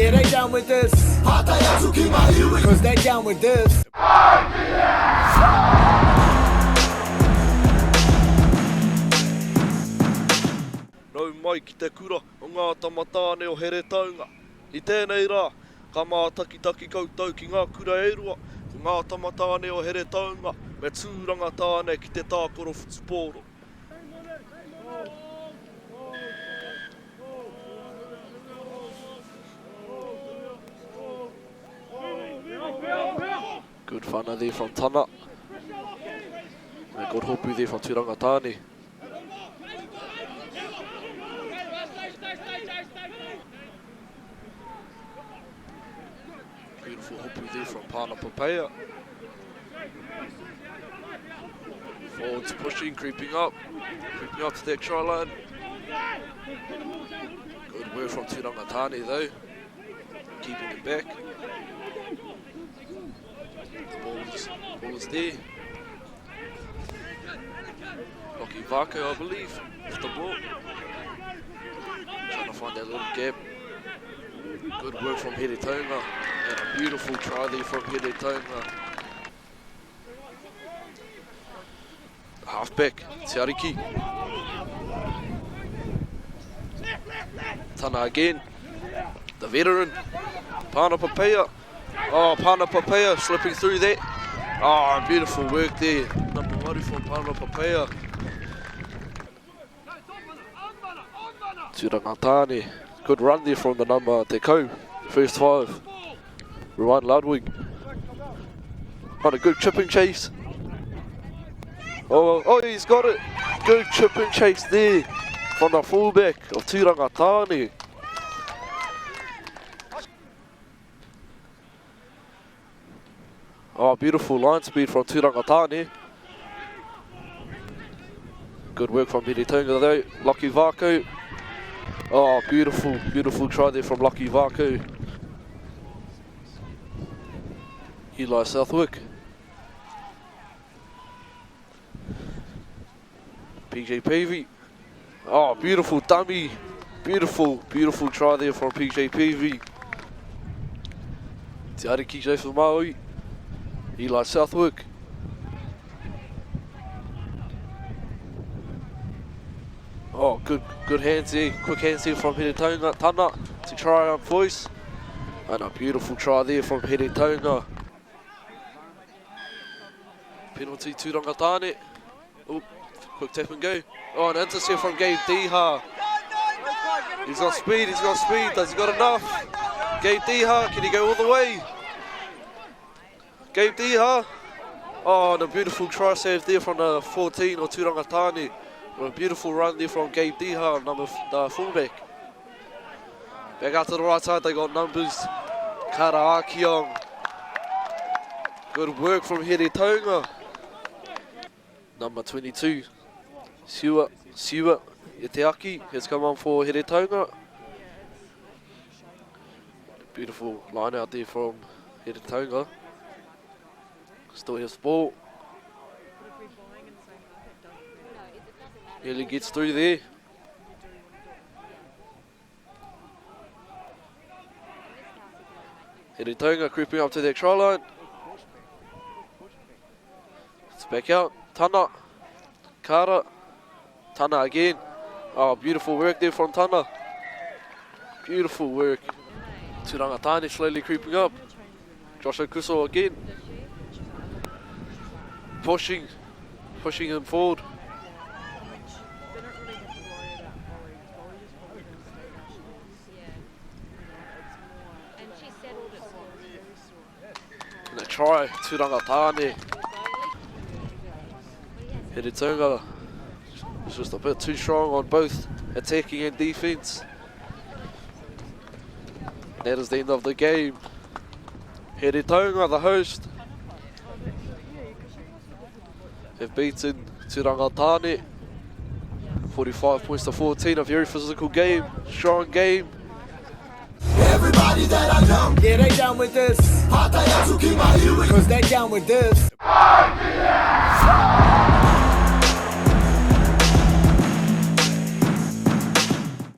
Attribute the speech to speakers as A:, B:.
A: Yeah, they down with this. Cause they down with this.
B: Nau mai ki te kura o ngā tama tāne o Heretaunga. I tēnei rā, ka Mātakitaki koutou ki ngā kura e rua, ko ngā tama tāne o Heretaunga, me tūranga tāne ki te tākaro futupōro. Good whana there from Tana. And good hopu there from Tūranga-nui-a-Kiwa. Beautiful hopu there from Papaya. Forwards pushing, creeping up to their try line. Good work from Tūranga-nui-a-Kiwa though, keeping it back. The ball's there. Lucky Vako, I believe, with the ball. Trying to find that little gap. Good work from Heretaunga, and a beautiful try there from Heretaunga. Halfback, Tiariki. Tana again, the veteran, Papaya. Oh, Papaya slipping through there. Oh, beautiful work there. Number 1 from Papaya. Tūranga-nui-a-Kiwa. Good run there from the number Te Kau. First 5. Rewind Ludwig. On a good chipping chase. Oh, he's got it. Good chipping chase there from the fullback of Tūranga-nui-a-Kiwa. Oh, beautiful line speed from Tūranga-nui-a-Kiwa. Good work from Heretaunga though. Lucky Vako. Oh, beautiful try there from Lucky Vako. Eli Southwick. PJ Peavy. Oh, beautiful dummy. Beautiful try there from PJ Peavy. Te ariki J for MΑORI. Eli Southwick. Oh, good hands there. Quick hands there from Heretaunga. Tana to try on voice. And a beautiful try there from Heretaunga. Penalty Tūranga-nui-a-Kiwa. Oh, quick tap and go. Oh, an intercept from Gabe Diha. He's got speed. Does he got enough? Gabe Diha, can he go all the way? Gabe Diha. Oh, and a beautiful try save there from the 14 or Tūranga-nui-a-Kiwa. A beautiful run there from Gabe Diha, the fullback. Back out to the right side, they got numbers. Kara. Good work from Heretaunga. Number 22, Siua Iteaki has come on for Heretaunga. Beautiful line out there from Heretaunga. Still has ball. Nearly gets through there. Heretaunga creeping up to their try line. It's back out. Tana. Kara. Tana again. Oh, beautiful work there from Tana. Beautiful work. Tūranga-nui-a-Kiwa slowly creeping up. Josh Okuso again. Pushing him forward. And a try, Tūranga-nui-a-Kiwa. Heretaunga is just a bit too strong on both attacking and defence. And that is the end of the game. Heretaunga, the host, have beaten Tūranga-nui-a-Kiwa 45 points to 14. A very physical game, strong game.
A: Everybody that I know, yeah, they down with this. Cause they down with this.